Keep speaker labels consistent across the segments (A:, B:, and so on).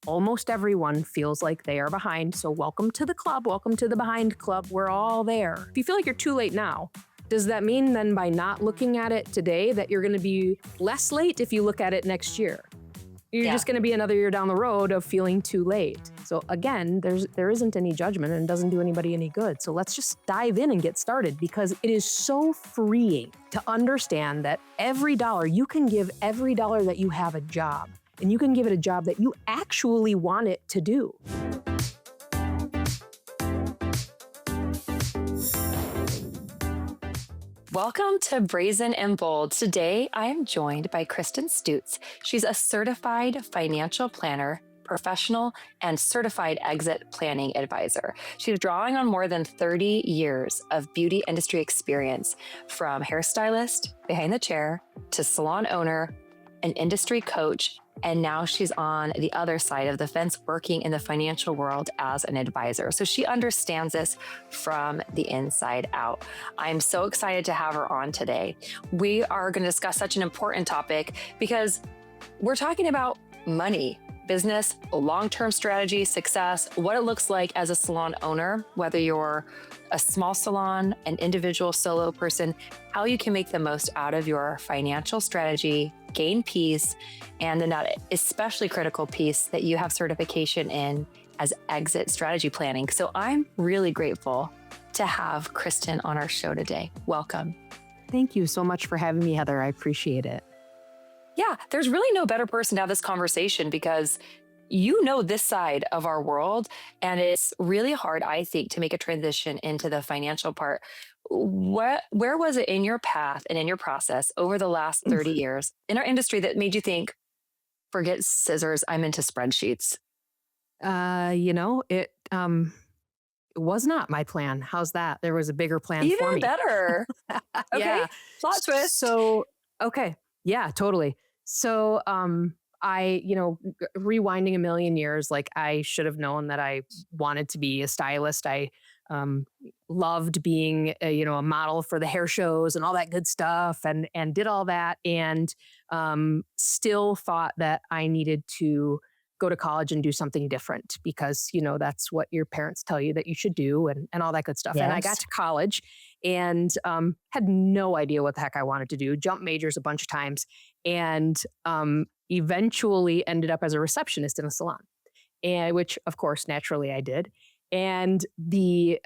A: almost everyone feels like they are behind. So welcome to the club. Welcome to the behind club. We're all there. If you feel like you're too late now, does that mean then by not looking at it today that you're going to be less late if you look at it next year? You're just going to be another year down the road of feeling too late. So again, there isn't any judgment and it doesn't do anybody any good. So let's just dive in and get started, because it is so freeing to understand that every dollar, you can give every dollar that you have a job, and you can give it a job that you actually want it to do.
B: Welcome to Brazen and Bold. Today, I am joined by Kristin Stutz. She's a certified financial planner, professional, and certified exit planning advisor. She's drawing on more than 30 years of beauty industry experience, from hairstylist, behind the chair, to salon owner, an industry coach, and now she's on the other side of the fence working in the financial world as an advisor. So she understands this from the inside out. I'm so excited to have her on today. We are going to discuss such an important topic because we're talking about money, business, long-term strategy, success, what it looks like as a salon owner, whether you're a small salon, an individual solo person, how you can make the most out of your financial strategy, gain peace, and then that especially critical piece that you have certification in as exit strategy planning. So I'm really grateful to have Kristin on our show today. Welcome.
A: Thank you so much for having me, Heather. I appreciate it.
B: Yeah, there's really no better person to have this conversation because you know this side of our world, and it's really hard, I think, to make a transition into the financial part. Where was it in your path and in your process over the last 30 years in our industry that made you think, forget scissors, I'm into spreadsheets?
A: It was not my plan. How's that? There was a bigger plan for me.
B: Even better. Okay,
A: Yeah.
B: plot twist.
A: Okay. Yeah, totally. So, rewinding a million years, like I should have known that I wanted to be a stylist. I loved being a model for the hair shows and all that good stuff, and did all that, and still thought that I needed to go to college and do something different because that's what your parents tell you that you should do, and all that good stuff.
B: Yes.
A: And I got to college and had no idea what the heck I wanted to do. Jumped majors a bunch of times, and eventually ended up as a receptionist in a salon, and which of course naturally I did. And the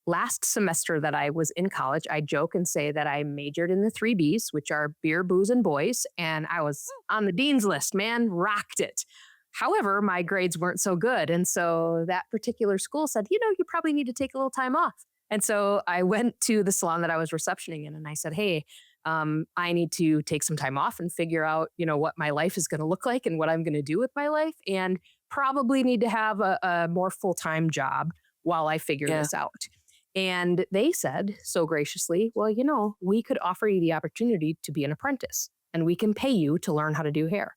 A: last semester that I was in college, I joke and say that I majored in the 3 Bs, which are beer, booze, and boys. And I was on the dean's list, man, rocked it. However, my grades weren't so good. And so that particular school said, you probably need to take a little time off. And so I went to the salon that I was receptioning in, and I said, hey, I need to take some time off and figure out, what my life is going to look like and what I'm going to do with my life, and probably need to have a more full-time job while I figure this out. And they said so graciously, well, we could offer you the opportunity to be an apprentice, and we can pay you to learn how to do hair.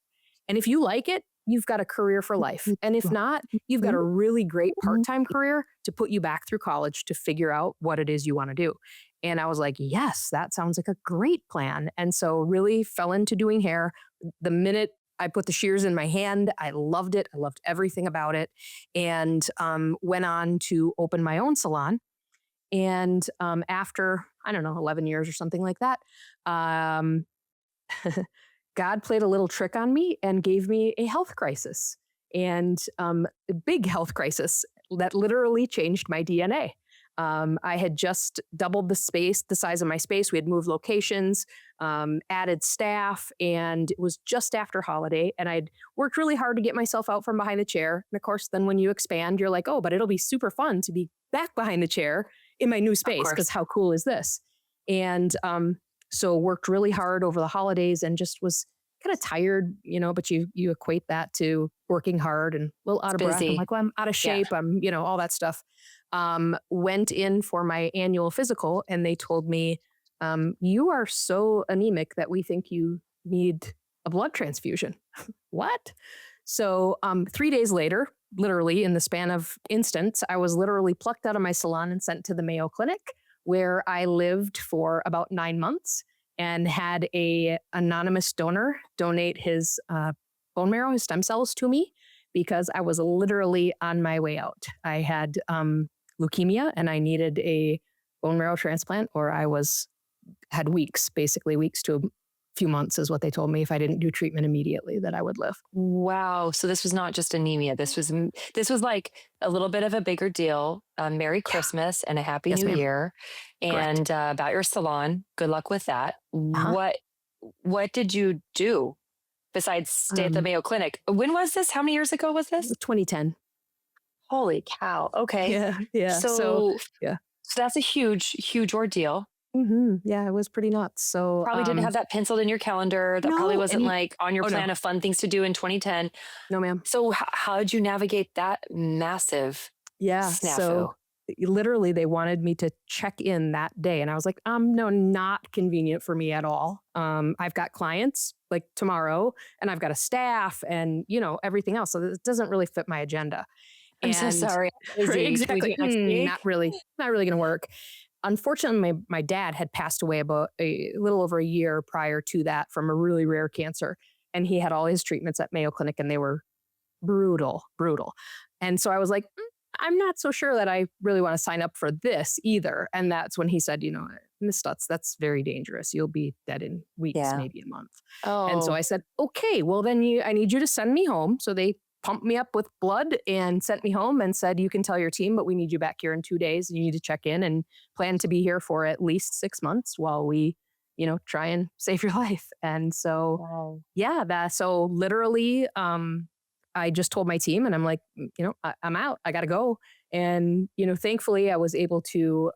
A: And if you like it, you've got a career for life. And if not, you've got a really great part-time career to put you back through college to figure out what it is you want to do. And I was like, yes, that sounds like a great plan. And so really fell into doing hair. The minute I put the shears in my hand, I loved it. I loved everything about it. And went on to open my own salon. And after, 11 years or something like that, God played a little trick on me and gave me a health crisis, and a big health crisis that literally changed my DNA. I had just doubled the size of my space. We had moved locations, added staff, and it was just after holiday. And I'd worked really hard to get myself out from behind the chair. And of course, then when you expand, you're like, oh, but it'll be super fun to be back behind the chair in my new space, because how cool is this? And so worked really hard over the holidays and just was kind of tired, but you equate that to working hard and a little out of breath. I'm like, well, I'm out of shape. Yeah. I'm, all that stuff. Went in for my annual physical, and they told me, you are so anemic that we think you need a blood transfusion. What? So 3 days later, literally in the span of instants, I was literally plucked out of my salon and sent to the Mayo Clinic, where I lived for about 9 months and had a anonymous donor donate his bone marrow, his stem cells to me, because I was literally on my way out. I had leukemia and I needed a bone marrow transplant, or had weeks, basically weeks to a few months is what they told me if I didn't do treatment immediately that I would live.
B: Wow. So this was not just anemia. This was like a little bit of a bigger deal. Merry
A: Yeah.
B: Christmas and a Happy
A: Yes,
B: New
A: ma'am.
B: Year.
A: Correct.
B: And about your salon. Good luck with that.
A: Uh-huh.
B: What did you do besides stay at the
A: Um,
B: Mayo Clinic? When was this? How many years ago was this?
A: 2010.
B: Holy cow. Okay.
A: Yeah. Yeah. So,
B: So,
A: yeah.
B: so that's a huge, huge ordeal.
A: Yeah, it was pretty nuts. So,
B: Probably didn't have that penciled in your calendar. That probably
A: no,
B: wasn't
A: and
B: like on your
A: oh no,
B: plan of fun things to do in 2010.
A: no, ma'am.
B: So how did you navigate that massive
A: Yeah.
B: snafu?
A: So literally they wanted me to check in that day. And I was like, no, not convenient for me at all. I've got clients like tomorrow and I've got a staff and, everything else. So it doesn't really fit my agenda.
B: I'm so
A: And
B: sorry. I'm busy. Can we do
A: exactly,
B: it next week?
A: not really going to work. Unfortunately, my dad had passed away about a little over a year prior to that from a really rare cancer. And he had all his treatments at Mayo Clinic and they were brutal, brutal. And so I was like, I'm not so sure that I really want to sign up for this either. And that's when he said, Miss Stutz, that's very dangerous. You'll be dead in weeks,
B: Yeah.
A: maybe a month. And so
B: Oh,
A: I said, okay, well then I need you to send me home. So they pumped me up with blood and sent me home and said, you can tell your team, but we need you back here in 2 days. You need to check in and plan to be here for at least 6 months while we, try and save your life. And so,
B: wow.
A: yeah, so literally, I just told my team and I'm like, I'm out. I got to go. And, thankfully I was able to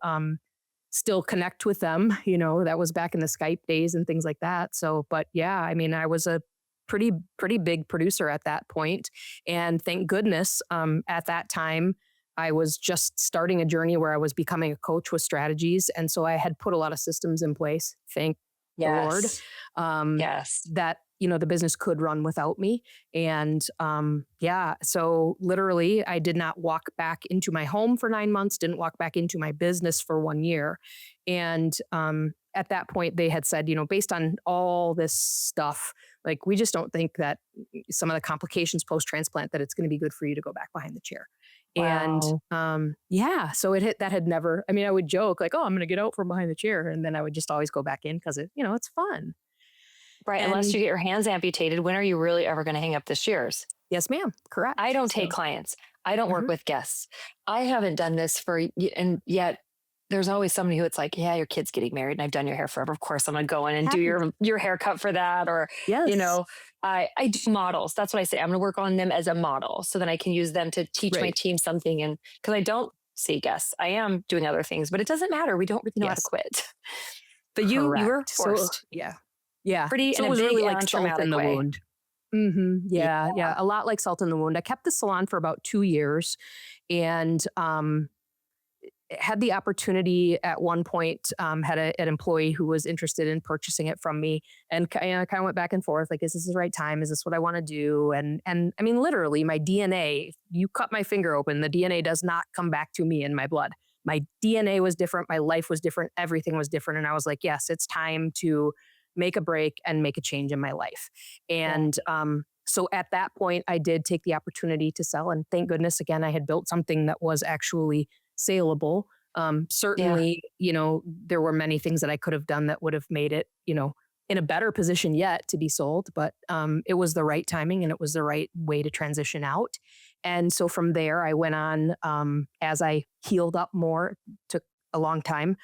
A: still connect with them. That was back in the Skype days and things like that. So, but yeah, I mean, I was a pretty big producer at that point. And thank goodness at that time, I was just starting a journey where I was becoming a coach with strategies. And so I had put a lot of systems in place. Thank the Lord,
B: Yes.
A: um,
B: Yes.
A: that the business could run without me. And yeah, so literally, I did not walk back into my home for 9 months. Didn't walk back into my business for 1 year. And at that point, they had said, based on all this stuff, like we just don't think that some of the complications post transplant that it's going to be good for you to go back behind the chair. And
B: Wow.
A: yeah, so that had never, I mean, I would joke like, oh, I'm going to get out from behind the chair. And then I would just always go back in because it's fun.
B: Right. Unless
A: And
B: you get your hands amputated, when are you really ever going to hang up the shears?
A: yes, ma'am,
B: I
A: correct.
B: don't take
A: So,
B: clients. I don't work
A: mhm.
B: with guests. I haven't done this and yet there's always somebody who it's like, yeah, your kid's getting married and I've done your hair forever. Of course, I'm going to go in and do
A: Happens.
B: your haircut for that. Or, you
A: Yes.
B: know, I do models. That's what I say. I'm going to work on them as a model so then I can use them to teach my
A: Right.
B: team something. And because I don't see guests, I am doing other things, but it doesn't matter. We don't really know how to
A: Yes.
B: quit. But you were
A: Correct. So
B: forced
A: yeah. Yeah.
B: pretty
A: So
B: in
A: it
B: a
A: was
B: big
A: really like
B: and
A: salt in
B: traumatic
A: the
B: way.
A: wound.
B: Yeah.
A: Yeah. Yeah. A lot like salt in the wound. I kept the salon for about 2 years and had the opportunity at one point, had an employee who was interested in purchasing it from me and kind of went back and forth like, is this the right time? Is this what I want to do? And I mean, literally my DNA, you cut my finger open, the DNA does not come back to me in my blood. My DNA was different. My life was different. Everything was different. And I was like, yes, it's time to make a break and make a change in my life.
B: Yeah.
A: And, so at that point, I did take the opportunity to sell. And thank goodness, again, I had built something that was actually saleable.
B: Yeah.
A: Certainly, there were many things that I could have done that would have made it, in a better position yet to be sold, but it was the right timing and it was the right way to transition out. And so from there, I went on as I healed up more, took a long time.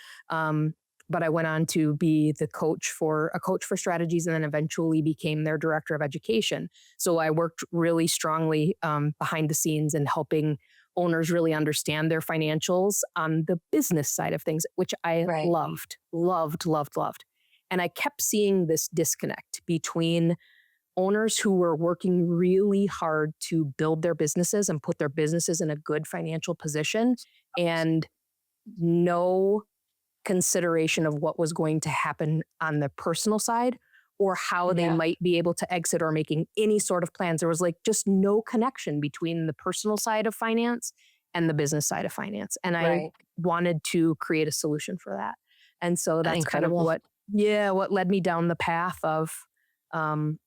A: But I went on to be a coach for strategies and then eventually became their director of education. So I worked really strongly behind the scenes and helping owners really understand their financials on the business side of things, which I
B: Right.
A: loved, loved, loved, loved. And I kept seeing this disconnect between owners who were working really hard to build their businesses and put their businesses in a good financial position and no consideration of what was going to happen on the personal side or how they
B: Yeah.
A: might be able to exit or making any sort of plans. There was like just no connection between the personal side of finance and the business side of finance. And I
B: Right.
A: wanted to create a solution for that. And so that's kind of
B: Incredible.
A: what led me down the path of um,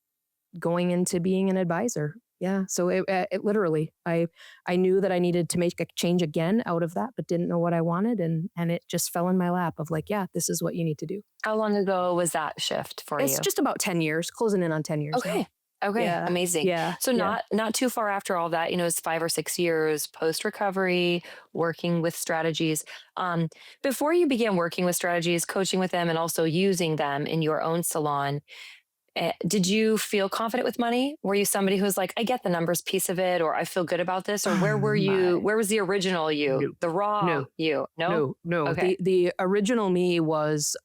A: going into being an advisor. Yeah. So it literally, I knew that I needed to make a change again out of that, but didn't know what I wanted, and it just fell in my lap of like, yeah, this is what you need to do.
B: How long ago was that shift for
A: It's
B: you?
A: just about 10 years, closing in on 10 years now.
B: Okay. Okay.
A: Yeah.
B: Amazing.
A: Yeah.
B: So
A: Yeah.
B: not too far after all that, it's 5 or 6 years post recovery, working with strategies. Um, Before you began working with strategies, coaching with them, and also using them in your own salon, did you feel confident with money? Were you somebody who was like, I get the numbers piece of it, or I feel good about this? Or
A: Oh
B: where were you?
A: my.
B: Where was the original you,
A: No.
B: the raw
A: No.
B: you? No?
A: No. No.
B: Okay.
A: The original me was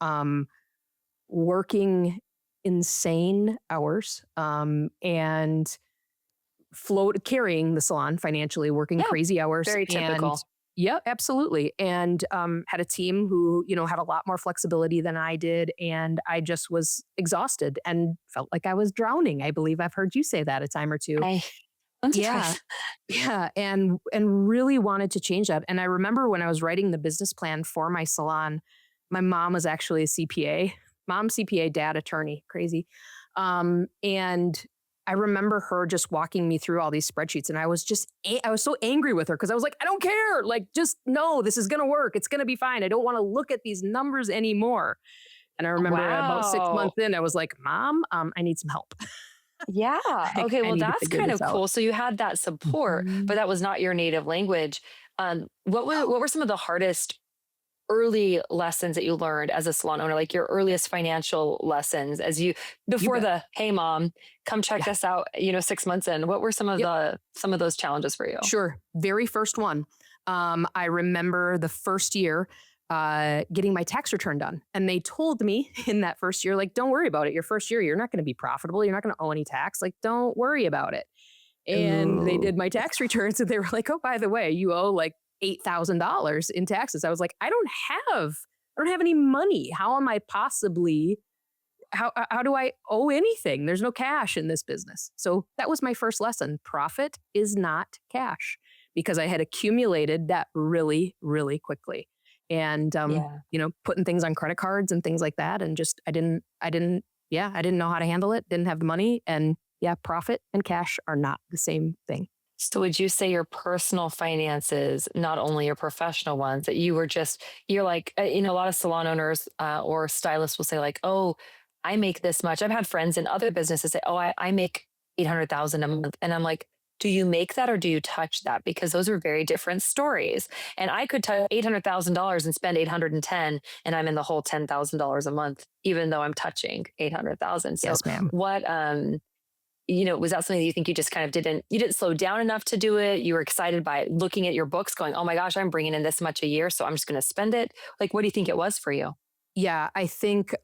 A: working insane hours and float carrying the salon financially, working
B: Yeah.
A: crazy hours,
B: Very
A: and
B: typical.
A: yeah, absolutely. And had a team who, had a lot more flexibility than I did. And I just was exhausted and felt like I was drowning. I believe I've heard you say that a time or two.
B: I once or
A: Yeah.
B: twice.
A: Yeah. And really wanted to change that. And I remember when I was writing the business plan for my salon, my mom was actually a CPA. Mom CPA, dad attorney, crazy. And I remember her just walking me through all these spreadsheets, and I was I was so angry with her because I was like, I don't care. Like, just no, this is going to work. It's going to be fine. I don't want to look at these numbers anymore. And I remember about 6 months
B: Wow.
A: in, I was like, Mom, I need some help.
B: Yeah.
A: Like,
B: Okay.
A: I
B: Well,
A: need to
B: that's
A: figure
B: kind
A: this
B: of
A: out.
B: cool. So you had that support, but
A: Mhm.
B: that was not your native language. What were some of the hardest early lessons that you learned as a salon owner, like your earliest financial lessons as you
A: You
B: before
A: bet.
B: the hey mom, come check
A: Yeah.
B: this out, 6 months in? What were
A: Yep.
B: some of those challenges for you?
A: Sure. Very first one. I remember the first year getting my tax return done. And they told me in that first year, like, don't worry about it. Your first year, you're not going to be profitable. You're not going to owe any tax. Like, don't worry about it. And they
B: Ooh.
A: did my tax returns and they were like, oh, by the way, you owe like $8,000 in taxes. I was like, have, I don't have any money. How am I possibly how do I owe anything? There's no cash in this business. So that was my first lesson. Profit is not cash because I had accumulated that really, really quickly. And
B: Yeah.
A: putting things on credit cards and things like that. And just I didn't know how to handle it, didn't have the money. And yeah, profit and cash are not the same thing.
B: So would you say your personal finances, not only your professional ones, that you're like, a lot of salon owners or stylists will say like, oh, I make this much. I've had friends in other businesses say, oh, I make 800,000 a month. And I'm like, do you make that or do you touch that? Because those are very different stories. And I could touch $800,000 and spend 810 and I'm in the whole $10,000 a month, even though I'm touching 800,000. So
A: Yes, ma'am.
B: what, was that something that you think you just kind of you didn't slow down enough to do it? You were excited by looking at your books going, oh my gosh, I'm bringing in this much a year, so I'm just going to spend it. Like, what do you think it was for you?
A: Yeah, I think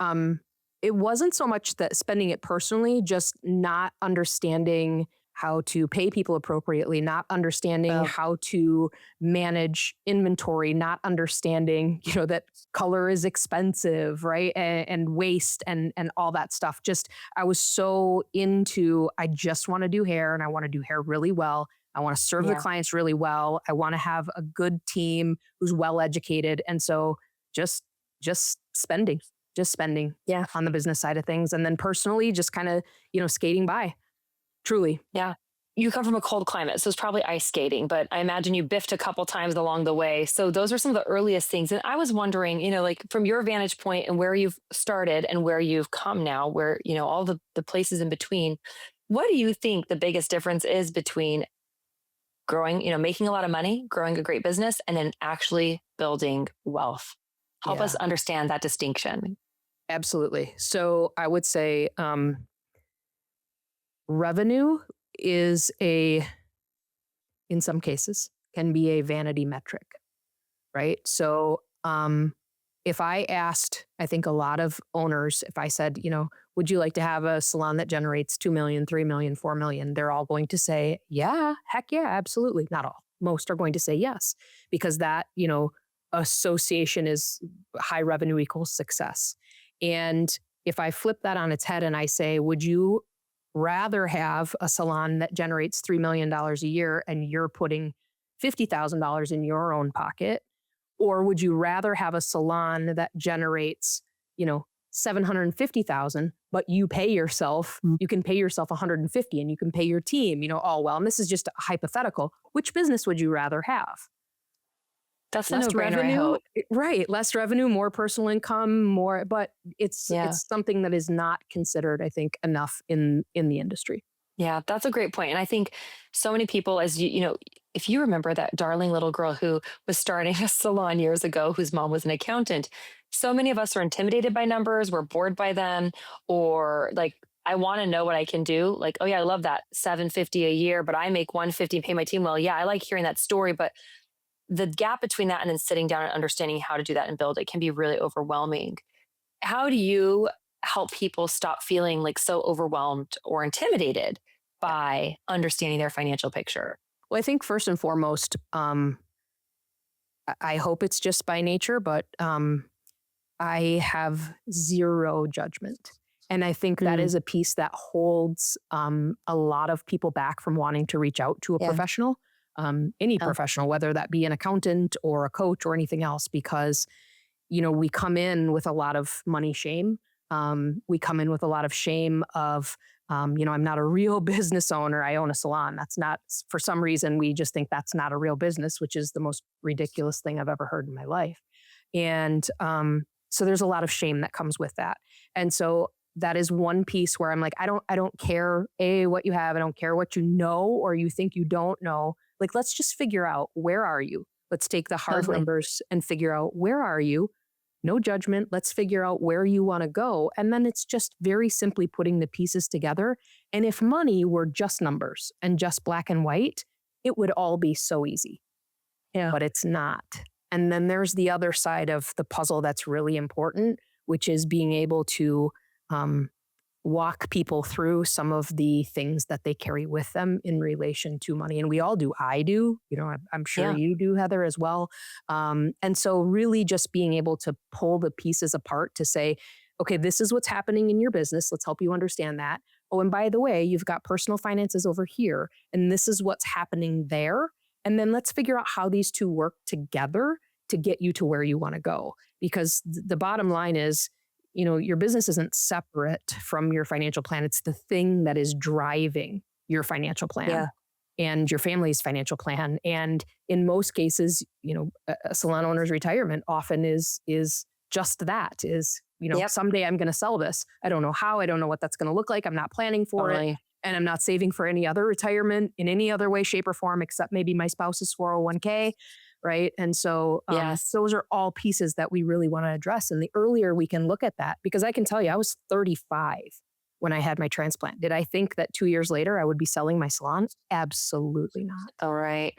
A: it wasn't so much that spending it personally, just not understanding how to pay people appropriately, not understanding
B: Oh,
A: how to manage inventory, not understanding, that color is expensive, right? And waste and all that stuff. Just I was so into I just want to do hair and I want to do hair really well. I want to serve the
B: yeah.
A: clients really well. I want to have a good team who's well educated. And so just just spending, just spending
B: Yeah.
A: on the business side of things. And then personally, just kind of, skating by, truly.
B: Yeah. You come from a cold climate, so it's probably ice skating, but I imagine you biffed a couple times along the way. So those are some of the earliest things. And I was wondering, like from your vantage point and where you've started and where you've come now, where, all the places in between, what do you think the biggest difference is between growing, making a lot of money, growing a great business, and then actually building wealth? Help us
A: Yeah,
B: understand that distinction.
A: absolutely. So I would say revenue is in some cases, can be a vanity metric, right? So if I asked, I think a lot of owners, if I said, would you like to have a salon that generates 2 million, 3 million, 4 million? They're all going to say, yeah, heck yeah, absolutely. Not all. Most are going to say yes, because that, association is high revenue equals success. And if I flip that on its head and I say, would you rather have a salon that generates $3 million a year and you're putting $50,000 in your own pocket? Or would you rather have a salon that generates, you know, $750,000, but you pay yourself, you can pay yourself 150 and you can pay your team, all well. And this is just hypothetical. Which business would you rather have?
B: That's a
A: Less
B: no-brainer, I
A: revenue,
B: hope.
A: right? Less revenue, more personal income, more, but it's
B: Yeah.
A: it's something that is not considered, I think, enough in the industry.
B: Yeah, that's a great point. And I think so many people, as if you remember that darling little girl who was starting a salon years ago, whose mom was an accountant, so many of us are intimidated by numbers, we're bored by them, or like, I want to know what I can do. Like, oh yeah, I love that 750 a year, but I make 150 and pay my team well. Yeah, I like hearing that story, but the gap between that and then sitting down and understanding how to do that and build it can be really overwhelming. How do you help people stop feeling like so overwhelmed or intimidated by understanding their financial picture?
A: Well, I think first and foremost, I hope it's just by nature, but I have zero judgment. And I think that is a piece that holds a lot of people back from wanting to reach out to a
B: Yeah.
A: professional, any
B: Oh.
A: professional, whether that be an accountant or a coach or anything else, because, we come in with a lot of money shame. We come in with a lot of shame of, I'm not a real business owner. I own a salon. That's not, for some reason, we just think that's not a real business, which is the most ridiculous thing I've ever heard in my life. And so there's a lot of shame that comes with that. And so that is one piece where I'm like, I don't care what you have. I don't care what you know or you think you don't know. Like, let's just figure out, where are you? Let's take the hard
B: Totally.
A: numbers and figure out, where are you? No judgment. Let's figure out where you want to go. And then it's just very simply putting the pieces together. And if money were just numbers and just black and white, it would all be so easy.
B: Yeah.
A: But it's not. And then there's the other side of the puzzle that's really important, which is being able to walk people through some of the things that they carry with them in relation to money. And we all do. I do, I'm sure
B: Yeah.
A: you do, Heather, as well. And so really just being able to pull the pieces apart to say, okay, this is what's happening in your business. Let's help you understand that. Oh, and by the way, you've got personal finances over here, and this is what's happening there. And then let's figure out how these two work together to get you to where you want to go. Because the bottom line is, your business isn't separate from your financial plan. It's the thing that is driving your financial plan.
B: Yeah.
A: And your family's financial plan. And in most cases, a salon owner's retirement often is just that, is,
B: Yep.
A: someday I'm going to sell this. I don't know how, I don't know what that's going to look like. I'm not planning for it.
B: Totally.
A: And I'm not saving for any other retirement in any other way, shape, or form, except maybe my spouse's 401k. Right. And so
B: Yes.
A: those are all pieces that we really want to address. And the earlier we can look at that, because I can tell you, I was 35 when I had my transplant. Did I think that 2 years later I would be selling my salon? Absolutely not.
B: All right.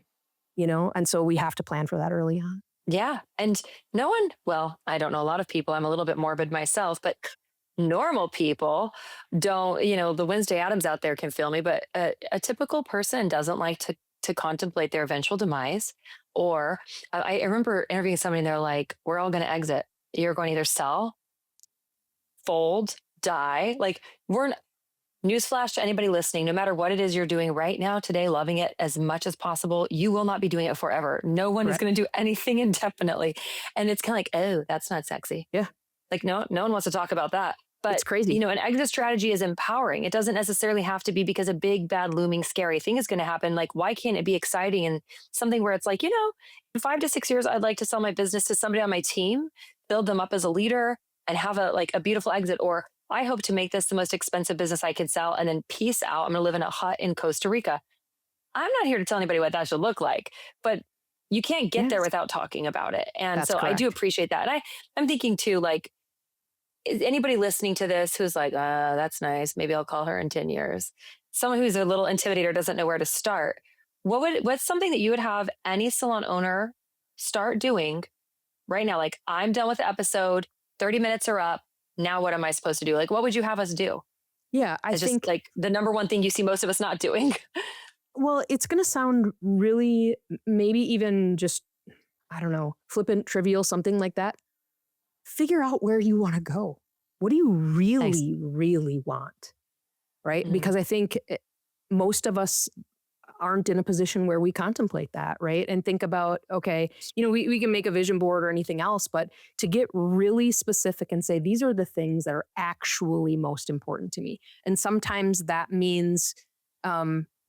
A: And so we have to plan for that early on.
B: Yeah. And no one, well, I don't know a lot of people. I'm a little bit morbid myself, but normal people don't, the Wednesday Addams out there can feel me, but a typical person doesn't like to contemplate their eventual demise. Or I remember interviewing somebody and they're like, we're all going to exit. You're going to either sell, fold, die. Like, newsflash to anybody listening, no matter what it is you're doing right now, today, loving it as much as possible, you will not be doing it forever. No one is going to do anything indefinitely. And it's kind of like, oh, that's not sexy.
A: Yeah.
B: Like, no one wants to talk about that. But
A: it's crazy.
B: An exit strategy is empowering. It doesn't necessarily have to be because a big, bad, looming, scary thing is going to happen. Like, why can't it be exciting and something where it's like, in 5 to 6 years, I'd like to sell my business to somebody on my team, build them up as a leader, and have a beautiful exit. Or I hope to make this the most expensive business I could sell, and then peace out. I'm going to live in a hut in Costa Rica. I'm not here to tell anybody what that should look like, but you can't get there without talking about it. And
A: That's
B: so
A: correct.
B: I do appreciate that. And I'm thinking too, like, is anybody listening to this who's like, that's nice, maybe I'll call her in 10 years. Someone who's a little intimidated or doesn't know where to start. What's something that you would have any salon owner start doing right now? Like, I'm done with the episode, 30 minutes are up. Now what am I supposed to do? Like, what would you have us do?
A: Yeah, I think
B: just like the number one thing you see most of us not doing.
A: Well, it's going to sound really, maybe even just, I don't know, flippant, trivial, something like that. Figure out where you want to go. What do you really, really want? Right?
B: Mm.
A: Because I think most of us aren't in a position where we contemplate that, right? And think about, okay, we can make a vision board or anything else, but to get really specific and say, these are the things that are actually most important to me. And sometimes that means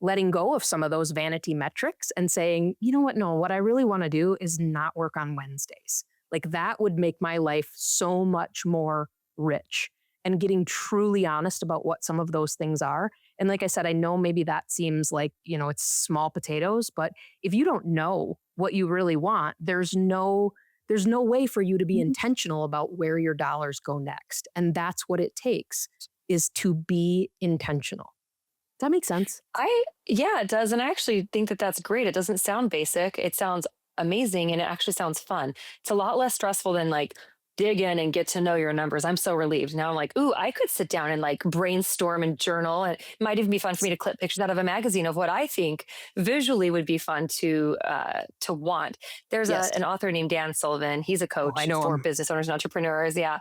A: letting go of some of those vanity metrics and saying, you know what, no, what I really want to do is not work on Wednesdays. Like that would make my life so much more rich, and getting truly honest about what some of those things are. And like I said, I know maybe that seems like, it's small potatoes, but if you don't know what you really want, there's no way for you to be intentional about where your dollars go next. And that's what it takes, is to be intentional. Does that make sense?
B: Yeah, it does. And I actually think that that's great. It doesn't sound basic. It sounds amazing and it actually sounds fun. It's a lot less stressful than like dig in and get to know your numbers. I'm so relieved. Now I'm like, ooh, I could sit down and like brainstorm and journal. And it might even be fun for me to clip pictures out of a magazine of what I think visually would be fun to want. There's
A: Yes.
B: an author named Dan Sullivan. He's a coach
A: I know
B: for
A: him.
B: business owners and entrepreneurs. Yeah.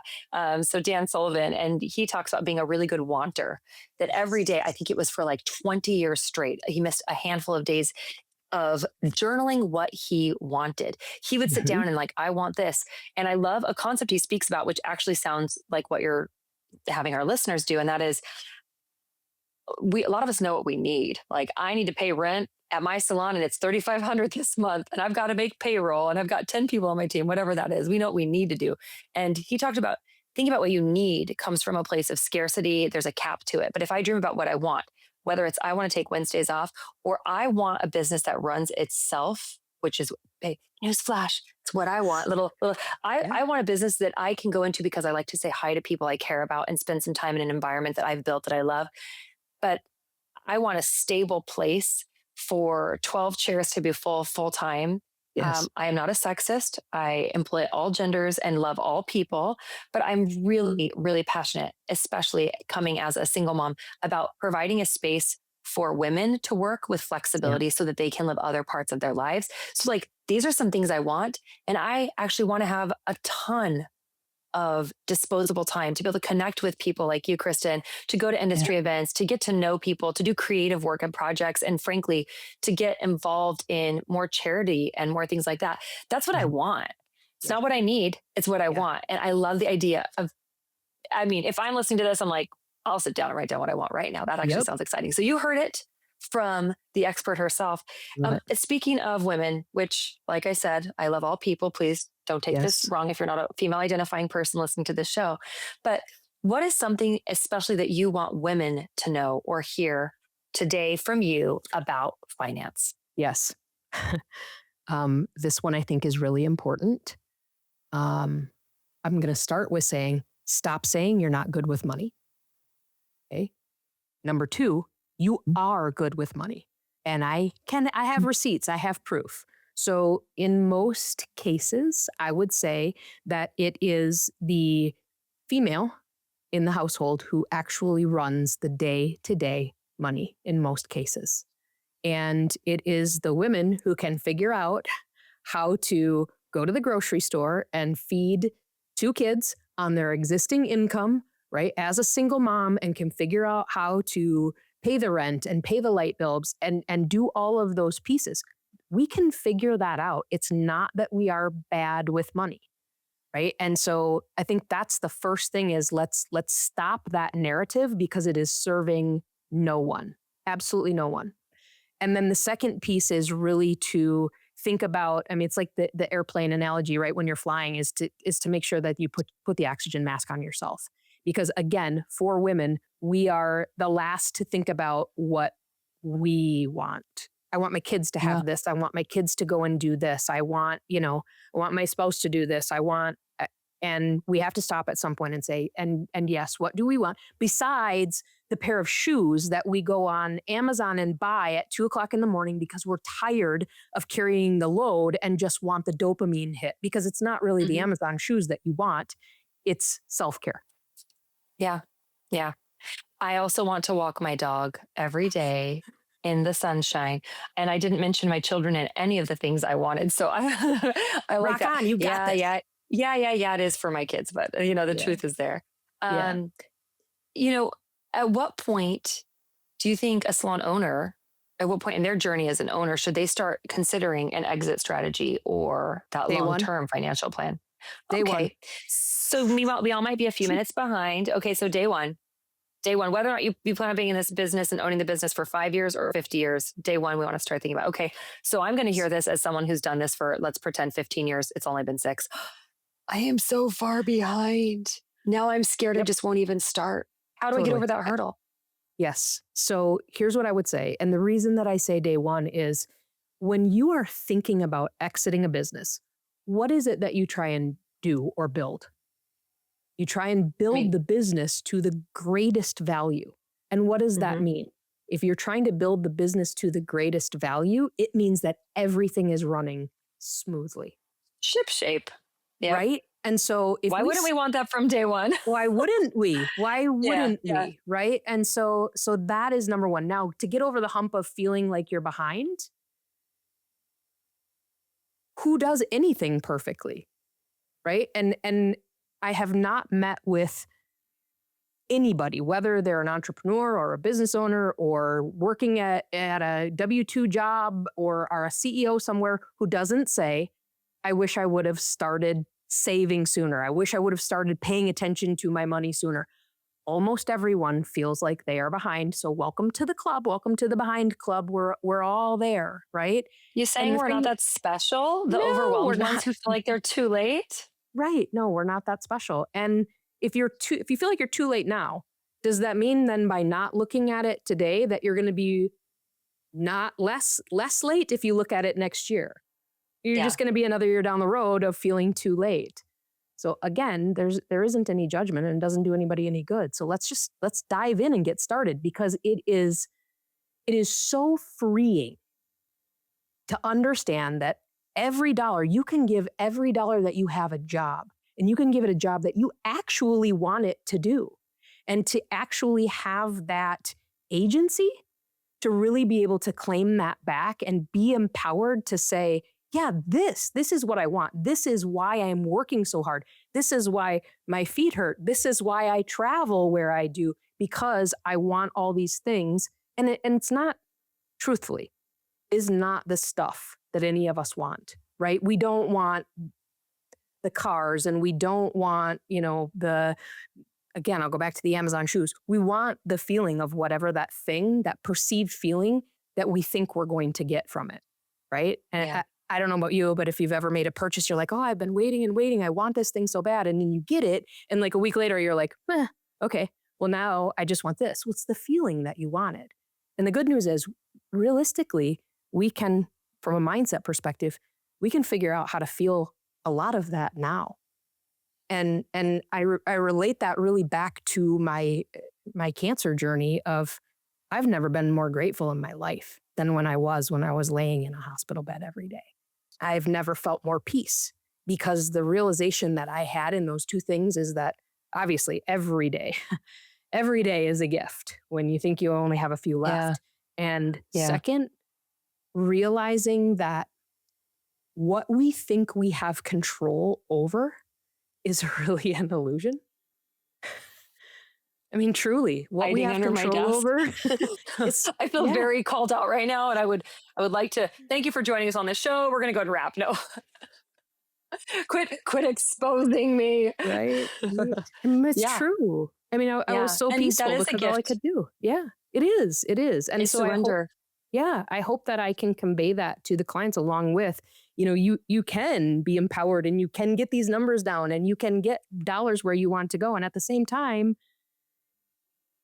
B: So Dan Sullivan, and he talks about being a really good wanter, that every day, I think it was for like 20 years straight, he missed a handful of days of journaling what he wanted. He would sit
A: Mhm.
B: down and like, I want this. And I love a concept he speaks about, which actually sounds like what you're having our listeners do. And that is, a lot of us know what we need. Like, I need to pay rent at my salon and it's $3,500 this month, and I've got to make payroll and I've got 10 people on my team, whatever that is. We know what we need to do. And he talked about thinking about what you need comes from a place of scarcity. There's a cap to it. But if I dream about what I want, whether it's I want to take Wednesdays off, or I want a business that runs itself, which is, hey, newsflash, it's what I want.
A: Yeah.
B: I want a business that I can go into because I like to say hi to people I care about and spend some time in an environment that I've built that I love. But I want a stable place for 12 chairs to be full time.
A: Yes.
B: I am not a sexist. I employ all genders and love all people, but I'm really, really passionate, especially coming as a single mom, about providing a space for women to work with
A: Yeah.
B: flexibility so that they can live other parts of their lives. So, like, these are some things I want. And I actually want to have a ton of disposable time to be able to connect with people like you, Kristin, to go to
A: Yeah.
B: industry events, to get to know people, to do creative work and projects, and frankly, to get involved in more charity and more things like that. That's what I
A: Mhm.
B: want. It's
A: Yeah.
B: not what I need, it's what I
A: Yeah.
B: want. And I love the idea of, I mean, if I'm listening to this, I'm like, I'll sit down and write down what I want right now. That actually
A: Yep.
B: sounds exciting. So you heard it from the expert herself.
A: Love it.
B: Speaking of women, which, like I said, I love all people. Please don't take this
A: Yes.
B: wrong if you're not a female identifying person listening to this show. But what is something, especially that you want women to know or hear today from you about finance?
A: Yes. This one I think is really important. Um, I'm going to start with saying, stop saying you're not good with money. Okay. Number two, you are good with money. And I have receipts, I have proof. So in most cases, I would say that it is the female in the household who actually runs the day-to-day money in most cases. And it is the women who can figure out how to go to the grocery store and feed two kids on their existing income, right, as a single mom, and can figure out how to pay the rent and pay the light bulbs and do all of those pieces. We can figure that out. It's not that we are bad with money, right? And so I think that's the first thing, is let's stop that narrative, because it is serving no one, absolutely no one. And then the second piece is really to think about, I mean, it's like the airplane analogy, right? When you're flying, is to make sure that you put the oxygen mask on yourself. Because again, for women, we are the last to think about what we want. I want my kids to have this. I want my kids to go and do this. I want my spouse to do this. And we have to stop at some point and say, and yes, what do we want? Besides the pair of shoes that we go on Amazon and buy at 2:00 in the morning because we're tired of carrying the load and just want the dopamine hit, because it's not really the Amazon shoes that you want. It's self-care.
B: Yeah. Yeah. I also want to walk my dog every day in the sunshine. And I didn't mention my children in any of the things I wanted. So I like
A: Rock
B: that.
A: on, you got this.
B: Yeah. It is for my kids, but the
A: Yeah.
B: truth is there.
A: Yeah.
B: Um, you know, at what point do you think a salon owner at what point in their journey as an owner should they start considering an exit strategy or that
A: Day one.
B: long-term financial plan?
A: Day one.
B: Okay. So we all might be a few minutes behind. Okay. So day one, whether or not you plan on being in this business and owning the business for 5 years or 50 years, day one, we want to start thinking about, okay, so I'm going to hear this as someone who's done this for, let's pretend 15 years. It's only been 6. I am so far behind. Now I'm scared. I just won't even start. How do I get over that hurdle?
A: Yes. So here's what I would say. And the reason that I say day one is when you are thinking about exiting a business, what is it that you try and do or build? You try and build the business to the greatest value. And what does that mean? If you're trying to build the business to the greatest value, it means that everything is running smoothly.
B: Ship shape. Yep.
A: Right? And so
B: why wouldn't we want that from day one?
A: Why wouldn't we? Why wouldn't we? Right? And so that is number one. Now, to get over the hump of feeling like you're behind, who does anything perfectly? Right? And I have not met with anybody, whether they're an entrepreneur or a business owner or working at a W-2 job or are a CEO somewhere, who doesn't say, I wish I would have started saving sooner. I wish I would have started paying attention to my money sooner. Almost everyone feels like they are behind. So welcome to the club. Welcome to the behind club. We're all there, right?
B: You saying we're not that special? The overwhelmed ones who feel like they're too late?
A: Right. No, we're not that special. And if you feel like you're too late now, does that mean then by not looking at it today that you're going to be not less late if you look at it next year? You're just going to be another year down the road of feeling too late. So again, there isn't any judgment and it doesn't do anybody any good. So let's dive in and get started, because it is so freeing to understand that every dollar, you can give every dollar that you have a job, and you can give it a job that you actually want it to do, and to actually have that agency to really be able to claim that back and be empowered to say, yeah, this is what I want. This is why I'm working so hard. This is why my feet hurt. This is why I travel where I do, because I want all these things. And it's not, truthfully, is not the stuff that any of us want, right? We don't want the cars, and we don't want, again, I'll go back to the Amazon shoes. We want the feeling of whatever that thing, that perceived feeling that we think we're going to get from it, right? And I don't know about you, but if you've ever made a purchase, you're like, oh, I've been waiting and waiting. I want this thing so bad. And then you get it. And like a week later, you're like, okay, well, now I just want this. What's the feeling that you wanted? And the good news is, realistically, we can, from a mindset perspective, we can figure out how to feel a lot of that now. And I relate that really back to my cancer journey of, I've never been more grateful in my life than when I was laying in a hospital bed every day. I've never felt more peace, because the realization that I had in those two things is that obviously every day is a gift when you think you only have a few left. And second, realizing that what we think we have control over is really an illusion. I mean, truly, what we have control over.
B: I feel very called out right now, and I would like to thank you for joining us on this show. We're going to go to wrap. No, quit exposing me.
A: Right? It's true. I mean, I was so peaceful because all I could do. Yeah, it is. And
B: so surrender.
A: I hope that I can convey that to the clients, along with, you can be empowered and you can get these numbers down and you can get dollars where you want to go. And at the same time,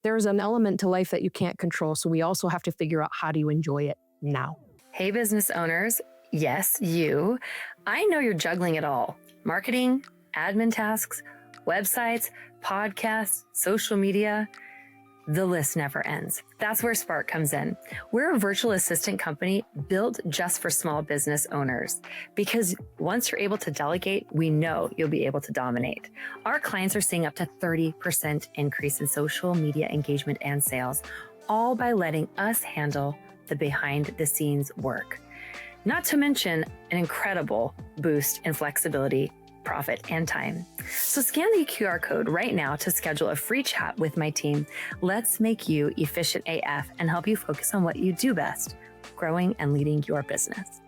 A: there's an element to life that you can't control. So we also have to figure out, how do you enjoy it now?
B: Hey, business owners. Yes, you. I know you're juggling it all. Marketing, admin tasks, websites, podcasts, social media. The list never ends. That's where Spark comes in. We're a virtual assistant company built just for small business owners, because once you're able to delegate, we know you'll be able to dominate. Our clients are seeing up to 30% increase in social media engagement and sales, all by letting us handle the behind the scenes work. Not to mention an incredible boost in flexibility, profit, and time. So scan the QR code right now to schedule a free chat with my team. Let's make you efficient AF and help you focus on what you do best, growing and leading your business?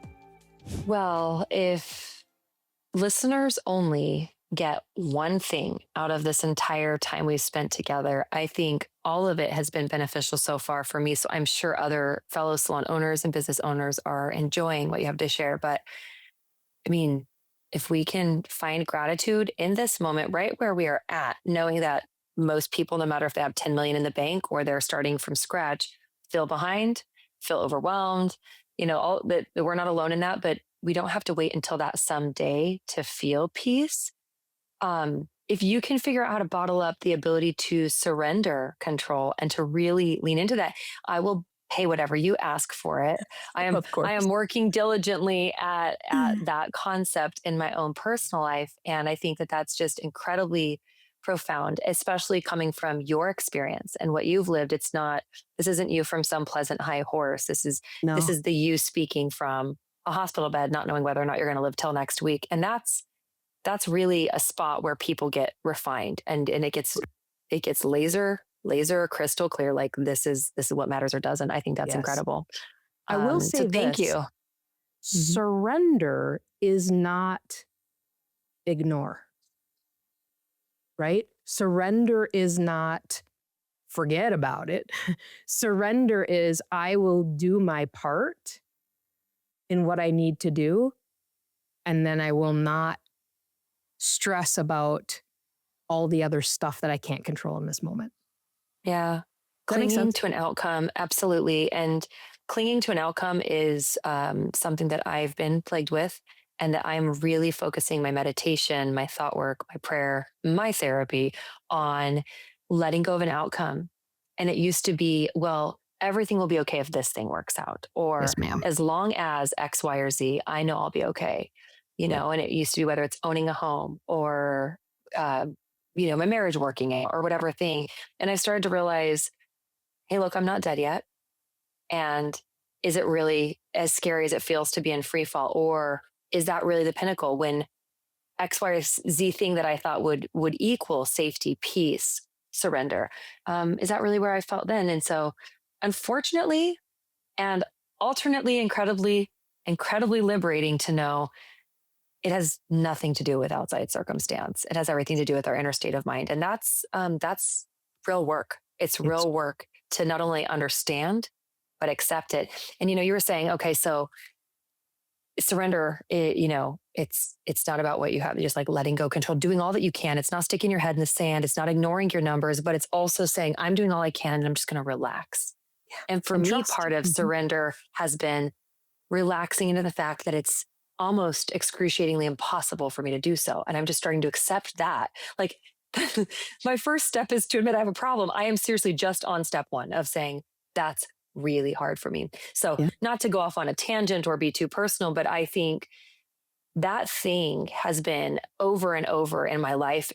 B: Well, if listeners only get one thing out of this entire time we've spent together, I think all of it has been beneficial so far for me. So I'm sure other fellow salon owners and business owners are enjoying what you have to share. But I mean, if we can find gratitude in this moment, right where we are at, knowing that most people, no matter if they have 10 million in the bank or they're starting from scratch, feel behind, feel overwhelmed, all that we're not alone in that, but we don't have to wait until that someday to feel peace. If you can figure out how to bottle up the ability to surrender control and to really lean into that, I will pay whatever you ask for it.
A: Of course.
B: I am working diligently at that concept in my own personal life. And I think that that's just incredibly profound, especially coming from your experience and what you've lived. This isn't you from some pleasant high horse. This is
A: No.
B: the you speaking from a hospital bed, not knowing whether or not you're going to live till next week. And that's really a spot where people get refined and it gets laser crystal clear. Like this is what matters or doesn't. I think that's
A: Yes.
B: incredible.
A: I will say
B: so thank
A: this.
B: you.
A: Surrender is not ignore, right? Surrender is not forget about it. Surrender is I will do my part in what I need to do, and then I will not stress about all the other stuff that I can't control in this moment.
B: Yeah.
A: That makes
B: Clinging
A: sense.
B: to an outcome. Absolutely. And clinging to an outcome is something that I've been plagued with and that I'm really focusing my meditation, my thought work, my prayer, my therapy on letting go of an outcome. And it used to be, well, everything will be okay if this thing works out, or
A: Yes, ma'am.
B: as long as X, Y, or Z, I know I'll be okay. And it used to be whether it's owning a home or, my marriage working out or whatever thing. And I started to realize, hey, look, I'm not dead yet. And is it really as scary as it feels to be in free fall? Or is that really the pinnacle when X, Y, or Z thing that I thought would equal safety, peace, surrender? Is that really where I felt then? And so unfortunately, and alternately, incredibly liberating to know it has nothing to do with outside circumstance. It has everything to do with our inner state of mind. And that's real work. It's real work to not only understand, but accept it. And, you were saying, okay, so surrender, it's not about what you have, just like letting go control, doing all that you can. It's not sticking your head in the sand. It's not ignoring your numbers, but it's also saying, I'm doing all I can and I'm just going to relax. Yeah. And for me, part of surrender has been relaxing into the fact that it's almost excruciatingly impossible for me to do so. And I'm just starting to accept that. Like my first step is to admit I have a problem. I am seriously just on step one of saying that's really hard for me. So not to go off on a tangent or be too personal, but I think that thing has been over and over in my life,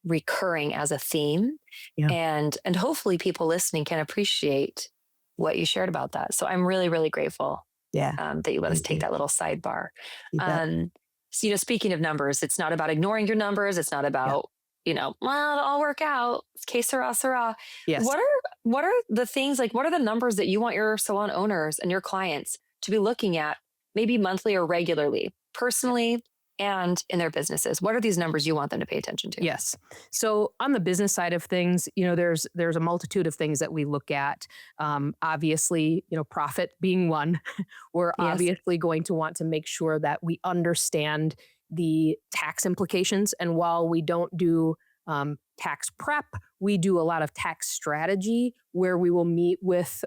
B: recurring as a theme. Yeah. And hopefully people listening can appreciate what you shared about that. So I'm really, really grateful. Yeah. That you let us take that little sidebar. So, speaking of numbers, it's not about ignoring your numbers. It's not about, well, it'll all work out. Que sera, sera. Yes. What are the things, like, what are the numbers that you want your salon owners and your clients to be looking at, maybe monthly or regularly, personally and in their businesses? What are these numbers you want them to pay attention to?
A: Yes. So on the business side of things, there's a multitude of things that we look at. Obviously, profit being one. We're obviously going to want to make sure that we understand the tax implications. And while we don't do tax prep, we do a lot of tax strategy where we will meet with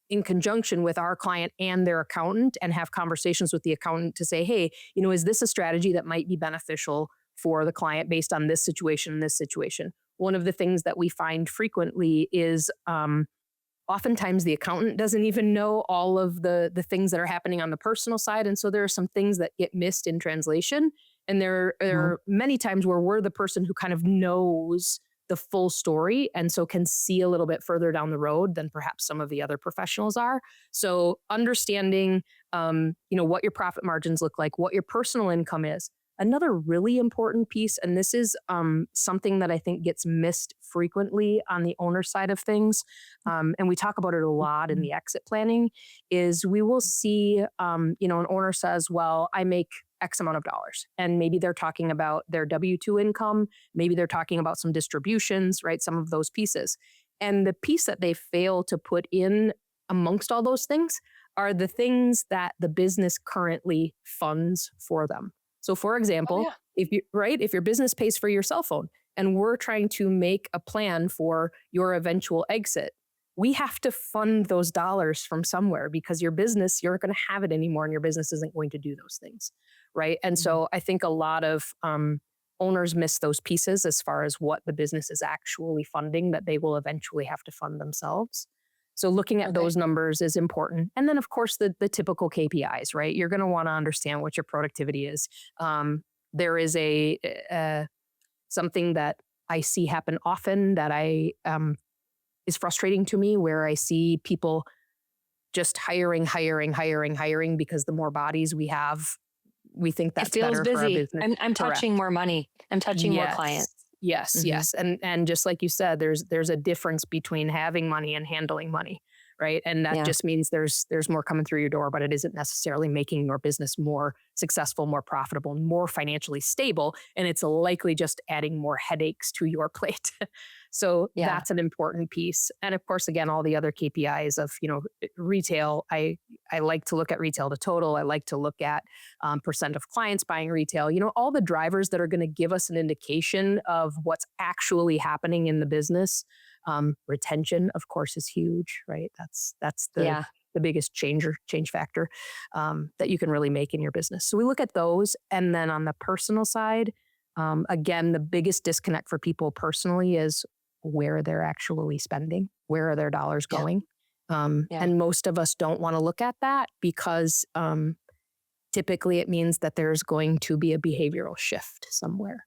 A: in conjunction with our client and their accountant and have conversations with the accountant to say, hey, is this a strategy that might be beneficial for the client based on this situation and this situation? One of the things that we find frequently is oftentimes the accountant doesn't even know all of the things that are happening on the personal side. And so there are some things that get missed in translation. And there are many times where we're the person who kind of knows the full story and so can see a little bit further down the road than perhaps some of the other professionals are. So understanding, what your profit margins look like, what your personal income is, Another really important piece, and this is something that I think gets missed frequently on the owner side of things, and we talk about it a lot in the exit planning, is we will see, an owner says, well, I make X amount of dollars. And maybe they're talking about their W 2 income. Maybe they're talking about some distributions, right? Some of those pieces. And the piece that they fail to put in amongst all those things are the things that the business currently funds for them. So for
B: Oh,
A: example,
B: yeah.
A: if your business pays for your cell phone and we're trying to make a plan for your eventual exit, we have to fund those dollars from somewhere because your business, you're not going to have it anymore and your business isn't going to do those things. Right. And
B: Mhm.
A: so I think a lot of owners miss those pieces as far as what the business is actually funding that they will eventually have to fund themselves. So looking at
B: Okay.
A: those numbers is important. And then of course the typical KPIs, right? You're going to want to understand what your productivity is. There is a something that I see happen often that I is frustrating to me where I see people just hiring because the more bodies we have, we think
B: It
A: that's
B: feels
A: better for our
B: busy.
A: business.
B: I'm touching
A: Correct.
B: more money. I'm touching more
A: Yes.
B: clients.
A: Yes,
B: Hmm.
A: yes. And just like you said, there's a difference between having money and handling money, right? And that
B: Yeah.
A: just means there's more coming through your door, but it isn't necessarily making your business more successful, more profitable, more financially stable, and it's likely just adding more headaches to your plate. So
B: Yeah.
A: that's an important piece. And of course, again, all the other KPIs of, retail, I like to look at retail to total. I like to look at percent of clients buying retail, all the drivers that are going to give us an indication of what's actually happening in the business. Retention, of course, is huge, right? That's the
B: Yeah.
A: the biggest change factor that you can really make in your business. So we look at those, and then on the personal side, again, the biggest disconnect for people personally is where they're actually spending, where are their dollars
B: Yeah.
A: going,
B: Yeah.
A: and most of us don't want to look at that because typically it means that there's going to be a behavioral shift somewhere.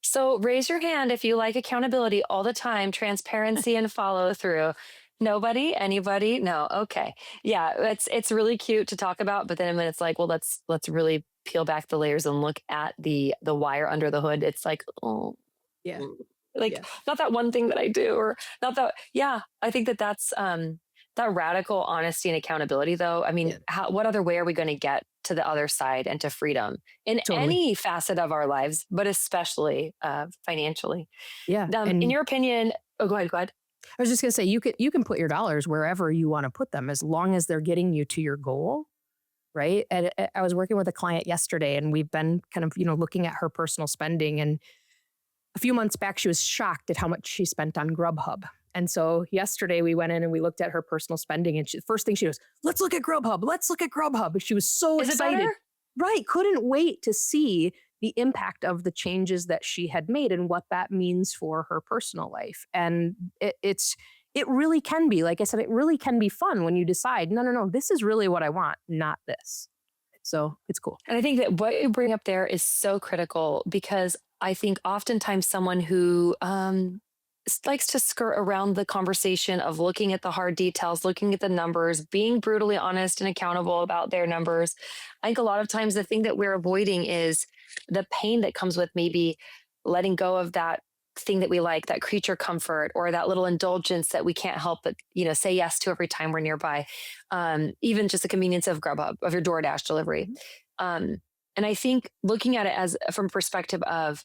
B: So raise your hand if you like accountability all the time, transparency and follow through. Nobody, anybody? No. Okay. Yeah, it's really cute to talk about, but then when it's like, well, let's really peel back the layers and look at the wire under the hood. It's like, oh,
A: Yeah.
B: mm, like
A: Yeah.
B: not that one thing that I do, or not that. Yeah, I think that that's that radical honesty and accountability. Though, I mean,
A: Yeah.
B: what other way are we going to get to the other side and to freedom in
A: Totally.
B: any facet of our lives, but especially financially?
A: Yeah.
B: In
A: And
B: your opinion, oh, go ahead. Go ahead.
A: I was just gonna say you can put your dollars wherever you want to put them as long as they're getting you to your goal, right? And I was working with a client yesterday and we've been kind of, looking at her personal spending, and a few months back she was shocked at how much she spent on Grubhub. And so yesterday we went in and we looked at her personal spending, and first thing she goes, "Let's look at Grubhub. Let's look at Grubhub." She was so
B: Is it better?
A: excited. Right, couldn't wait to see the impact of the changes that she had made and what that means for her personal life. And it really can be, like I said, it really can be fun when you decide, no, no, no, this is really what I want, not this. So it's cool.
B: And I think that what you bring up there is so critical because I think oftentimes someone who likes to skirt around the conversation of looking at the hard details, looking at the numbers, being brutally honest and accountable about their numbers. I think a lot of times the thing that we're avoiding is the pain that comes with maybe letting go of that thing that we like, that creature comfort or that little indulgence that we can't help but say yes to every time we're nearby. Even just the convenience of Grubhub, of your DoorDash delivery. um, and I think looking at it as from perspective of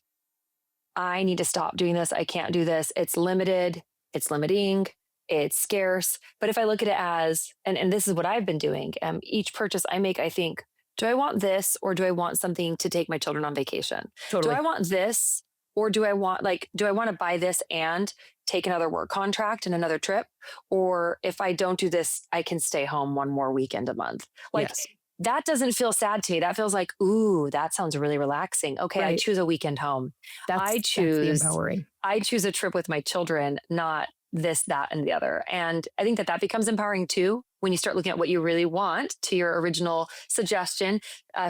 B: I need to stop doing this, I can't do this, it's limited, it's limiting, it's scarce. But if I look at it as and this is what I've been doing, each purchase I make, I think, do I want this or do I want something to take my children on vacation? Do I
A: Totally.
B: want this or do I want to buy this and take another work contract and another trip? Or if I don't do this, I can stay home one more weekend a month. Like
A: Yes.
B: that doesn't feel sad to me. That feels like, ooh, that sounds really relaxing. Okay, I
A: Right.
B: choose a weekend home. I
A: That's the
B: choose
A: empowering.
B: I choose a trip with my children, not this, that, and the other. And I think that that becomes empowering too when you start looking at what you really want to your original suggestion.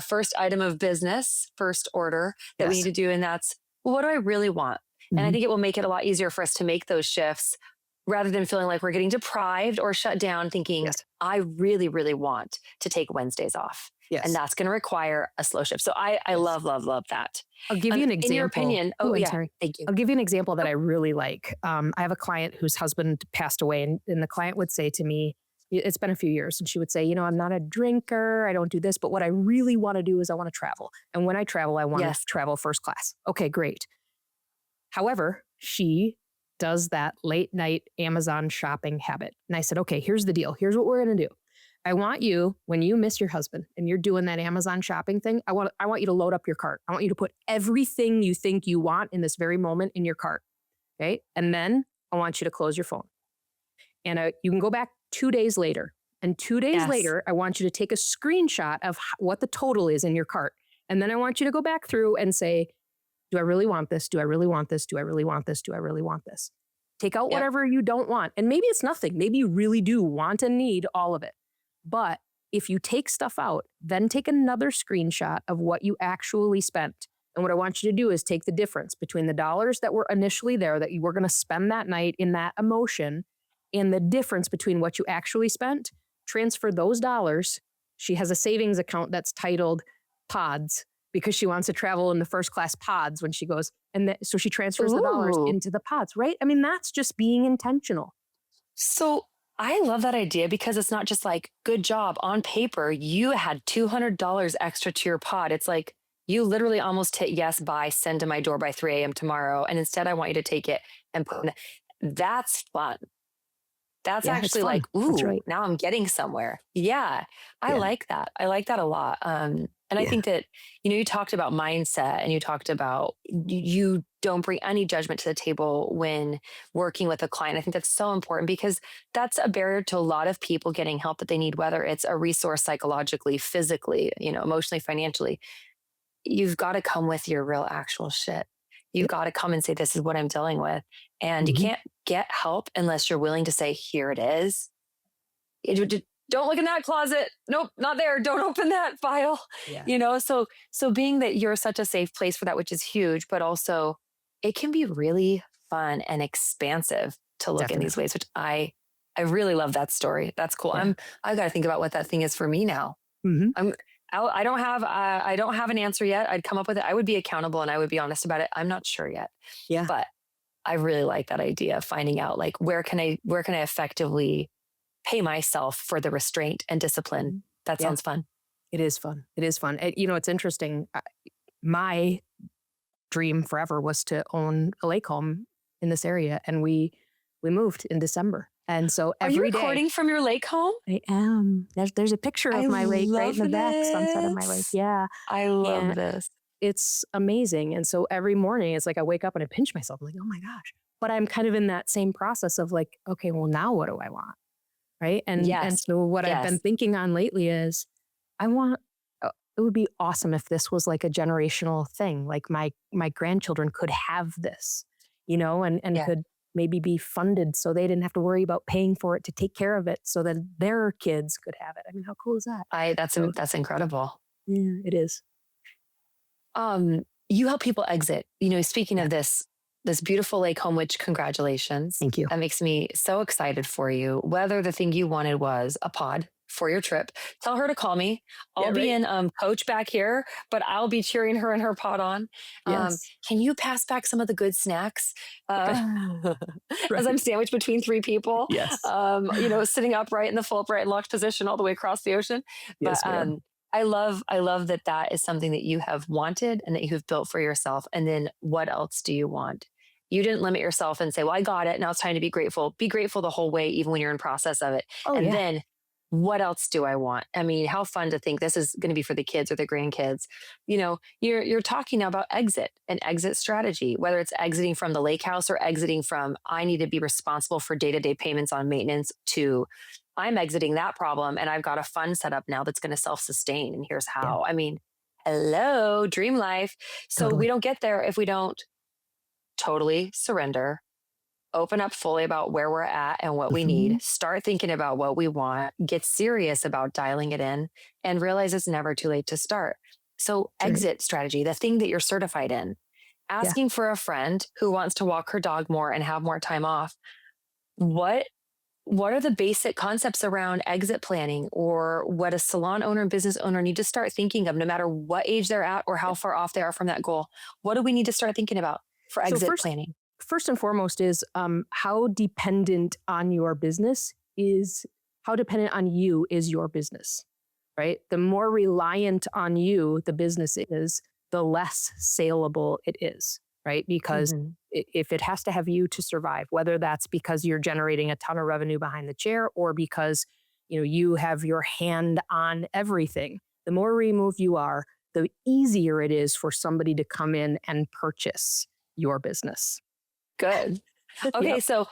B: First item of business, first order that we need
A: Yes.
B: to do. And that's, well, what do I really want? And I
A: Mhm.
B: think it will make it a lot easier for us to make those shifts rather than feeling like we're getting deprived or shut down, thinking,
A: Yes.
B: I really, really want to take Wednesdays off. And
A: Yes.
B: that's going to require a slow shift. So I
A: Yes.
B: love, love, love that.
A: I'll give you an
B: In your
A: example.
B: opinion,
A: Oh,
B: oh
A: I'm
B: yeah,
A: sorry.
B: thank you.
A: I'll give you an example that
B: Oh,
A: I really like. I have a client whose husband passed away, and the client would say to me, it's been a few years, and she would say, I'm not a drinker. I don't do this, but what I really want to do is I want to travel. And when I travel, I want to
B: yes.
A: travel first class. Okay, great. However, she does that late night Amazon shopping habit. And I said, okay, here's the deal. Here's what we're going to do. I want you, when you miss your husband and you're doing that Amazon shopping thing, I want you to load up your cart. I want you to put everything you think you want in this very moment in your cart. Okay. And then I want you to close your phone. And you can go back 2 days later. And 2 days
B: Yes.
A: later, I want you to take a screenshot of what the total is in your cart. And then I want you to go back through and say, do I really want this? Do I really want this? Do I really want this? Do I really want this? Take out
B: Yep.
A: whatever you don't want. And maybe it's nothing. Maybe you really do want and need all of it. But if you take stuff out, then take another screenshot of what you actually spent. And what I want you to do is take the difference between the dollars that were initially there that you were going to spend that night in that emotion and the difference between what you actually spent, transfer those dollars. She has a savings account that's titled Pods because she wants to travel in the first class pods when she goes. And so she transfers the dollars
B: Ooh.
A: into the pods, right? I mean, that's just being intentional.
B: So I love that idea because it's not just like, good job on paper. You had $200 extra to your pod. It's like you literally almost hit yes, buy, send to my door by 3 a.m. tomorrow. And instead, I want you to take it and put it. That's fun. That's
A: Yeah, it's
B: actually
A: fun.
B: like,
A: That's
B: ooh,
A: right.
B: now I'm getting somewhere. Yeah, I
A: Yeah.
B: like that. I like that a lot. And I
A: Yeah.
B: think that, you talked about mindset and you talked about you don't bring any judgment to the table when working with a client. I think that's so important because that's a barrier to a lot of people getting help that they need, whether it's a resource psychologically, physically, emotionally, financially. You've got to come with your real actual shit. You've
A: Yep.
B: got to come and say, this is what I'm dealing with. And you
A: Mhm.
B: can't get help unless you're willing to say, here it is. Don't look in that closet. Nope, not there. Don't open that file.
A: Yeah.
B: So being that you're such a safe place for that, which is huge, but also it can be really fun and expansive to look in these
A: Definitely.
B: ways, which I really love that story. That's cool.
A: Yeah.
B: I got to think about what that thing is for me now.
A: Mhm.
B: I don't have an answer yet. I'd come up with it. I would be accountable and I would be honest about it. I'm not sure yet,
A: Yeah.
B: but I really like that idea of finding out like where can I effectively pay myself for the restraint and discipline.
A: Mhm.
B: That
A: Yeah.
B: sounds fun.
A: It is fun. It is fun. It's interesting. My dream forever was to own a lake home in this area, and we moved in December. And so
B: Are you
A: every day
B: recording from your lake home?
A: I am. There's a picture
B: I
A: of my lake right
B: love
A: in the back, sunset of my lake.
B: this.
A: Yeah.
B: I love
A: And
B: this.
A: it's amazing. And so every morning it's like I wake up and I pinch myself. I'm like, oh my gosh. But I'm kind of in that same process of like, okay, well, now what do I want? Right. And
B: Yes.
A: so what I've been
B: Yes.
A: thinking on lately is I want it would be awesome if this was like a generational thing. Like my grandchildren could have this, and
B: Yeah.
A: could maybe be funded so they didn't have to worry about paying for it to take care of it so that their kids could have it. I mean, how cool is that? So
B: That's incredible.
A: yeah, it is.
B: You help people exit. Speaking
A: Yeah.
B: of this beautiful lake home, which congratulations.
A: Thank you.
B: That makes me so excited for you. Whether the thing you wanted was a pod for your trip, tell her to call me. I'll
A: Yeah,
B: be
A: right.
B: in coach back here, but I'll be cheering her and her pod on.
A: Yes.
B: Can you pass back some of the good snacks? As
A: Right.
B: I'm sandwiched between 3 people,
A: Yes.
B: sitting upright in the full upright and locked position all the way across the ocean. But
A: Yes, ma'am.
B: I love that is something that you have wanted and that you have built for yourself. And then what else do you want? You didn't limit yourself and say, well, I got it. Now it's time to be grateful. Be grateful the whole way, even when you're in process of it.
A: Oh
B: And
A: yeah.
B: then what else do I want? I mean, how fun to think this is going to be for the kids or the grandkids. You're talking now about exit and exit strategy, whether it's exiting from the lake house or exiting from, I need to be responsible for day-to-day payments on maintenance, to I'm exiting that problem and I've got a fund set up now that's going to self-sustain. And here's
A: Yeah.
B: how. I mean, hello, dream life. So
A: Totally.
B: we don't get there if we don't totally surrender, open up fully about where we're at and what we
A: Mhm.
B: need, start thinking about what we want, get serious about dialing it in, and realize it's never too late to start. So,
A: That's right.
B: exit strategy, the thing that you're certified in,
A: Yeah.
B: asking for a friend who wants to walk her dog more and have more time off. what what are the basic concepts around exit planning, or what a salon owner and business owner need to start thinking of, no matter what age they're at or how far off they are from that goal? What do we need to start thinking about for
A: So
B: exit
A: first,
B: planning?
A: first and foremost is how dependent on your business is how dependent on you is your business, right? The more reliant on you the business is, the less saleable it is, right? Because
B: Hmm.
A: if it has to have you to survive, whether that's because you're generating a ton of revenue behind the chair or because you have your hand on everything, the more removed you are, the easier it is for somebody to come in and purchase your business.
B: Good. Okay,
A: Yep.
B: so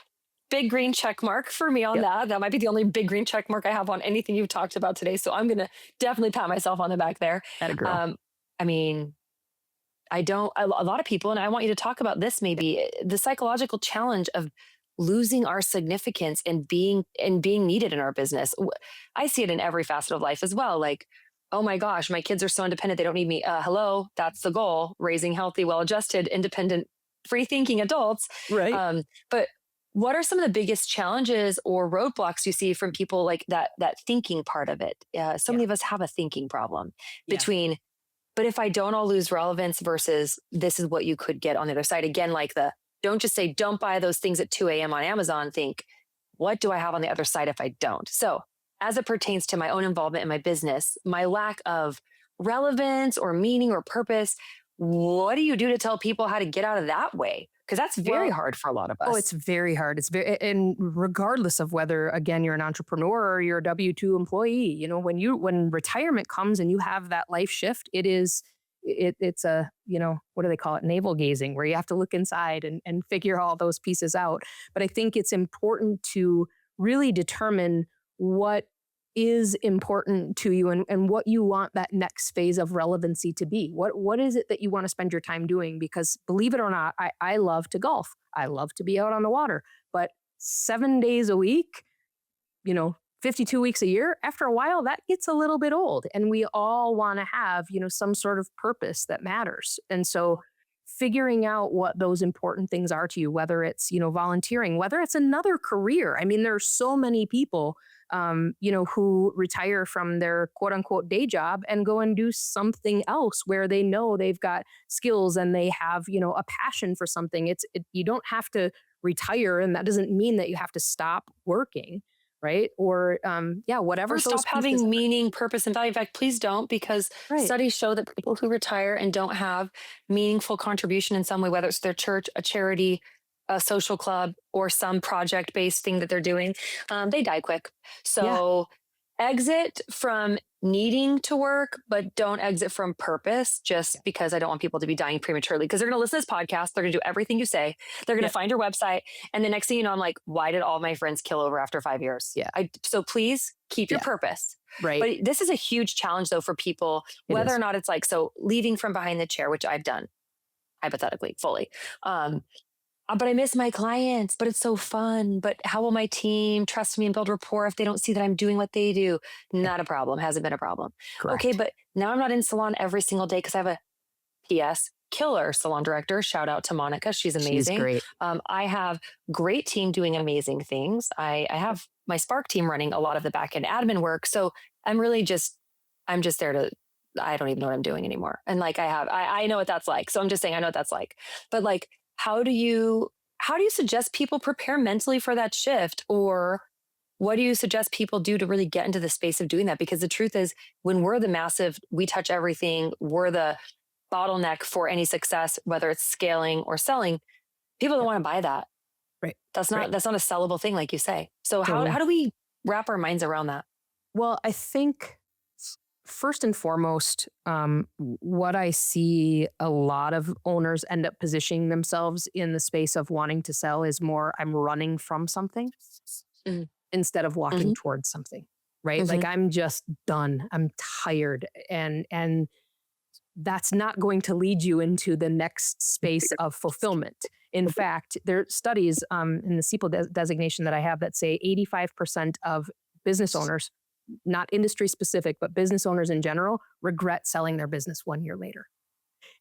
B: big green check mark for me on
A: Yep.
B: that. That might be the only big green check mark I have on anything you've talked about today. So I'm gonna definitely pat myself on the back there.
A: At a girl.
B: Um, I mean, I don't, a lot of people, and I want you to talk about this maybe, the psychological challenge of losing our significance and being needed in our business. I see it in every facet of life as well. Like, oh my gosh, my kids are so independent, they don't need me. Hello, that's the goal: raising healthy, well adjusted, independent, free thinking adults.
A: Right.
B: But what are some of the biggest challenges or roadblocks you see from people, like that thinking part of it? So
A: Yeah.
B: many of us have a thinking problem
A: Yeah.
B: between, but if I don't, I'll lose relevance, versus this is what you could get on the other side. Again, like the, don't just say, don't buy those things at 2 a.m. on Amazon. Think, what do I have on the other side if I don't? So, as it pertains to my own involvement in my business, my lack of relevance or meaning or purpose, what do you do to tell people how to get out of that way? Because that's very
A: Well,
B: hard for a lot of
A: oh,
B: us.
A: it's very hard. It's very, and regardless of whether, again, you're an entrepreneur or you're a W-2 employee, when retirement comes and you have that life shift, it's a, what do they call it? Navel gazing, where you have to look inside and figure all those pieces out. But I think it's important to really determine what is important to you and what you want that next phase of relevancy to be. What is it that you want to spend your time doing? Because believe it or not, I love to golf. I love to be out on the water, but 7 days a week, 52 weeks a year, after a while, that gets a little bit old. And we all want to have, some sort of purpose that matters. And so figuring out what those important things are to you, whether it's, volunteering, whether it's another career. I mean, there's so many people, who retire from their quote unquote day job and go and do something else where they know they've got skills and they have, a passion for something. You don't have to retire, and that doesn't mean that you have to stop working, right? Or yeah,
B: Or
A: whatever those
B: stop
A: pieces
B: having meaning, purpose, and value. In fact, please don't, because
A: are. Right.
B: studies show that people who retire and don't have meaningful contribution in some way, whether it's their church, a charity, a social club, or some project based thing that they're doing, they die quick.
A: Yeah.
B: So exit from needing to work, but don't exit from purpose, just because I don't want people to be dying prematurely. Because they're going to listen to this podcast, they're going to do everything you say, they're going to
A: Yeah.
B: find your website, and the next thing you know, I'm like, why did all my friends kill over after 5 years?
A: Yeah.
B: So please keep your
A: Yeah.
B: purpose.
A: Right.
B: But this is a huge challenge, though, for people,
A: It
B: whether or
A: is.
B: not it's like, so leaving from behind the chair, which I've done hypothetically fully. But I miss my clients, but it's so fun. But how will my team trust me and build rapport if they don't see that I'm doing what they do?
A: Yeah.
B: Not a problem. Hasn't been a problem. Okay,
A: Correct.
B: but now I'm not in salon every single day because I have a PS killer salon director. Shout out to Monica. She's
A: She's
B: amazing.
A: great.
B: I have great team doing amazing things. I have my Spark team running a lot of the back end admin work. So I'm really I'm just there to, I don't even know what I'm doing anymore. And like I know what that's like. So I'm just saying I know what that's like. But like, how do you suggest people prepare mentally for that shift? Or what do you suggest people do to really get into the space of doing that? Because the truth is, when we're the massive, we touch everything, we're the bottleneck for any success, whether it's scaling or selling, people don't
A: Yeah.
B: want to buy that.
A: Right.
B: That's
A: Right.
B: not a sellable thing, like you say. So how
A: Totally.
B: do we wrap our minds around that?
A: Well, I think first and foremost, what I see a lot of owners end up positioning themselves in the space of wanting to sell is more, I'm running from something
B: Mhm.
A: instead of walking
B: Mhm.
A: towards something. Right. Like
B: Mhm.
A: I'm just done. I'm tired. And that's not going to lead you into the next space of fulfillment. In fact, there are studies in the CEPL designation that I have that say 85% of business owners, not industry specific, but business owners in general, regret selling their business 1 year later.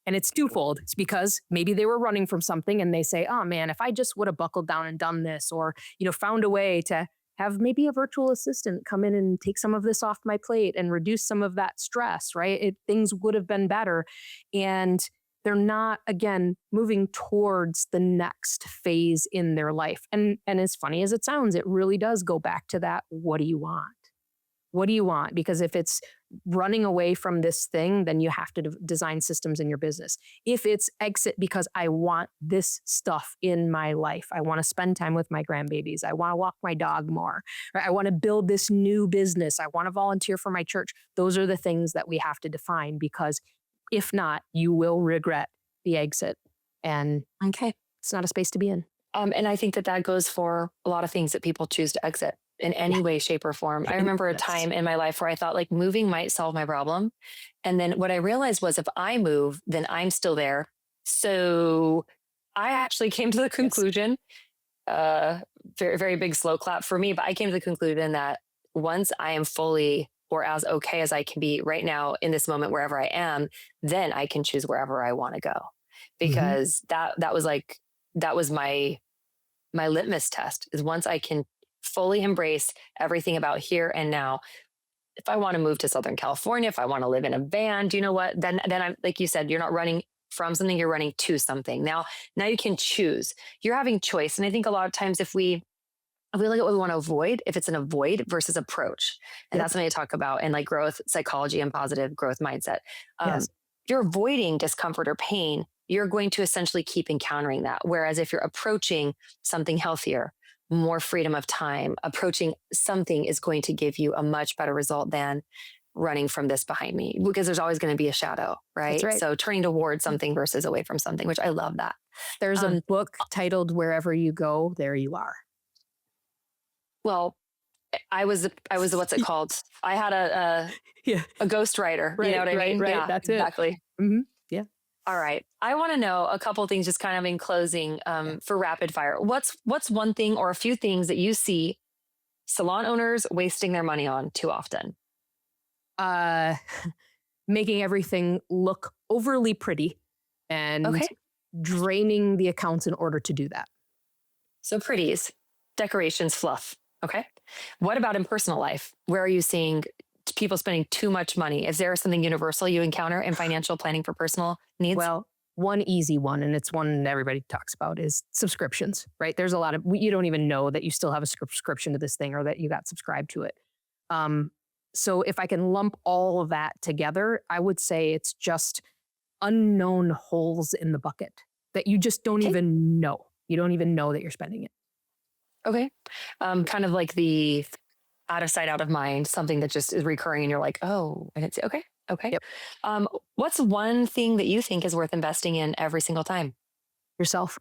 A: And it's twofold. It's because maybe they were running from something and they say, oh man, if I just would have buckled down and done this, or, found a way to have maybe a virtual assistant come in and take some of this off my plate and reduce some of that stress, right? Things would have been better. And they're not, again, moving towards the next phase in their life. And as funny as it sounds, it really does go back to that. What do you want? What do you want? Because if it's running away from this thing, then you have to design systems in your business. If it's exit because I want this stuff in my life, I want to spend time with my grandbabies, I want to walk my dog more, right? I want to build this new business, I want to volunteer for my church. Those are the things that we have to define, because if not, you will regret the exit. And
B: Okay.
A: it's not a space to be in.
B: And I think that goes for a lot of things that people choose to exit in any way, shape, or form. I remember a time in my life where I thought like moving might solve my problem. And then what I realized was if I move, then I'm still there. So I actually came to the conclusion, very, very big slow clap for me, but I came to the conclusion that once I am fully or as okay as I can be right now in this moment, wherever I am, then I can choose wherever I want to go. Because that was my litmus test, is once I can fully embrace everything about here and now. If I want to move to Southern California, if I want to live in a van, do you know what? Then I'm, like you said, you're not running from something, you're running to something. Now you can choose. You're having choice. And I think a lot of times if we look at what we want to avoid, if it's an avoid versus approach, and that's something I talk about in like growth psychology and positive growth mindset. If you're avoiding discomfort or pain, you're going to essentially keep encountering that. Whereas if you're approaching something healthier, more freedom of time, approaching something is going to give you a much better result than running from this behind me, because there's always going to be a shadow, right?
A: That's right.
B: So turning towards something versus away from something, which I love that.
A: There's a book titled Wherever You Go, There You Are.
B: Well, I was what's it called? I had a ghostwriter.
A: Right,
B: you know what I mean?
A: Right.
B: Yeah,
A: That's it.
B: Exactly.
A: Mm-hmm. Yeah.
B: All right. I want to know a couple of things just kind of in closing for rapid fire. What's one thing or a few things that you see salon owners wasting their money on too often?
A: Making everything look overly pretty and draining the accounts in order to do that.
B: So pretties, decorations, fluff. Okay. What about in personal life? Where are you seeing people spending too much money? Is there something universal you encounter in financial planning for personal needs?
A: Well, one easy one, and it's one that everybody talks about, is subscriptions, right? There's a lot of, you don't even know that you still have a subscription to this thing or that you got subscribed to it. So if I can lump all of that together, I would say it's just unknown holes in the bucket that you just don't even know. You don't even know that you're spending it.
B: Okay. Kind of like the out of sight, out of mind, something that just is recurring and you're like, oh, I didn't see. Okay. Yep. What's one thing that you think is worth investing in every single time?
A: Yourself.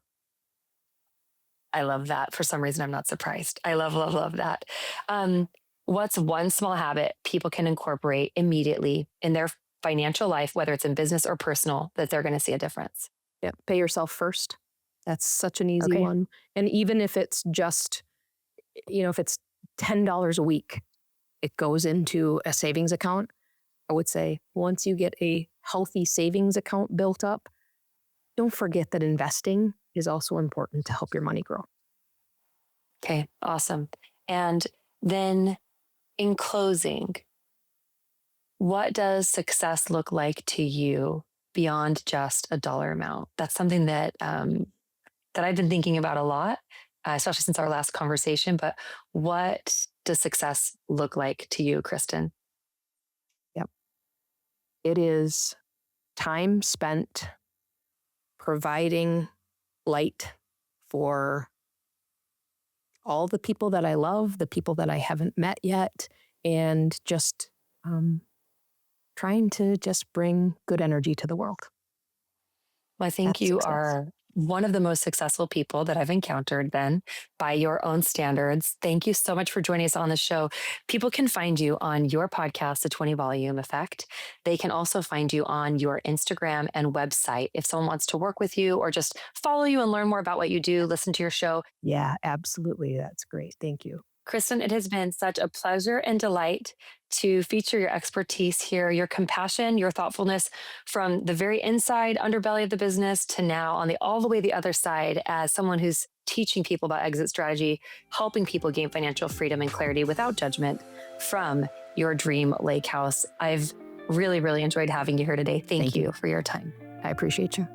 B: I love that. For some reason, I'm not surprised. I love that. What's one small habit people can incorporate immediately in their financial life, whether it's in business or personal, that they're going to see a difference?
A: Yep. Pay yourself first. That's such an easy one. And even if it's just, if it's $10 a week, it goes into a savings account. I would say once you get a healthy savings account built up, don't forget that investing is also important to help your money grow.
B: Okay, awesome. And then in closing, what does success look like to you beyond just a dollar amount? That's something that that I've been thinking about a lot, especially since our last conversation. But what does success look like to you, Kristin?
A: Yep. It is time spent providing light for all the people that I love, the people that I haven't met yet, and just trying to just bring good energy to the world.
B: Well, I think you are one of the most successful people that I've encountered then by your own standards. Thank you so much for joining us on the show. People can find you on your podcast, The 20 Volume Effect. They can also find you on your Instagram and website. If someone wants to work with you or just follow you and learn more about what you do, listen to your show.
A: Yeah, absolutely. That's great. Thank you.
B: Kristin, it has been such a pleasure and delight to feature your expertise here, your compassion, your thoughtfulness from the very inside underbelly of the business to now on the all the way the other side as someone who's teaching people about exit strategy, helping people gain financial freedom and clarity without judgment from your dream lake house. I've really, really enjoyed having you here today. Thank you for your time.
A: I appreciate you.